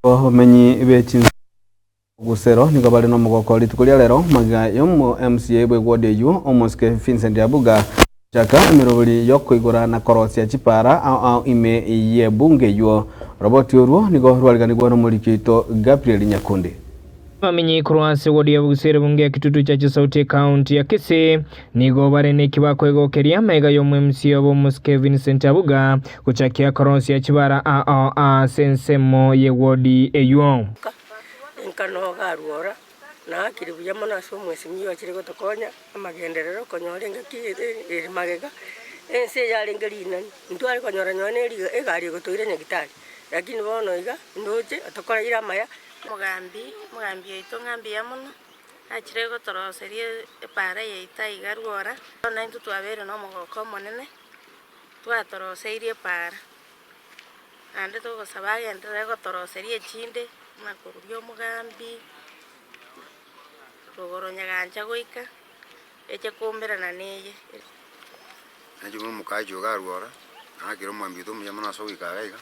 Omenyi bechi Bogusero niko bali no mugoko litukulia lero maga yomo MCA Vincent omoske Vincent Abuga chaka mirobuli yokoigura na korosi ya chipara au ime ye bunge yo roboti oruo niko rwaliganirwa no mulikito Gabriel Nyakundi. Amenyi kurwase wodi ya Bogusero bunge kitutu cha Kisauti County ya Kisii nigo barene kibako keria mega yomo MCA omoske Vincent Abuga kuchakia korosi ya chibara a sensemo ye wodi eyo nkano garuora na kiribuya mona so mwesi myo akiri gotokonya amagenderero konyore ngaki magega ense yale ngelina ntwari konyora nyone ri egari gotoire nyagitari lakini bono iga ndoje atokora ira maya mugambi ito ngambi ya muno akire gotoroserie para ye itai garuora na ntu twabere no mogoko monene twatoroserie para ande to gosabage ndere gotoroserie chinde makururio mugambi rogoro nyaganja goika eche kumbera na neye najumo mukajo garuora akiro mwambi to muyamana so wikagaiga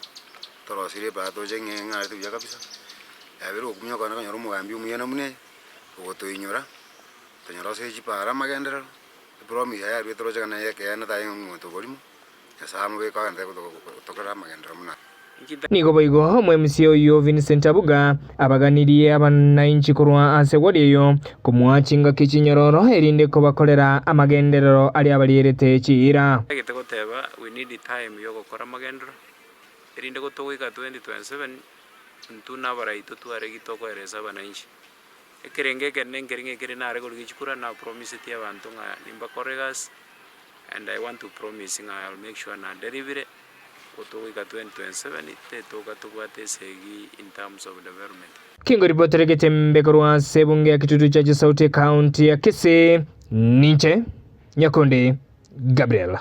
torosire ba to jenge ngare tu kabisa abero kumyo kana kanyoro mugambi umuyana mune ugotoinyora tonyorose chipara magendera promise ya rwe toroje kana yeke yana tayo ngoto golimo yasamu be kwa ndeko tokora magendera muna nigo boigo MCA oyo Vincent Abuga abaganiriye abananchi kurwa ase wodiyo kumwachinga kichinyororo erinde ko bakorera amagenderero ali abalirete chira gitego we need time yo gukora amagendero erinde ko togika 2027 ntuna baraito tuare gitoko ereza abananchi ekerenge kenengeringe kerina rego gichikura na promise tia abantu nga nimba corregas and I want to promise I'll make sure na delivery Otoga 2027 toka tukwate segi in terms of development. Kingo ripotere Getembe Television bunge ya kitutu cha Kisauti County ya Kisii Ninche Nyakundi Gabriel.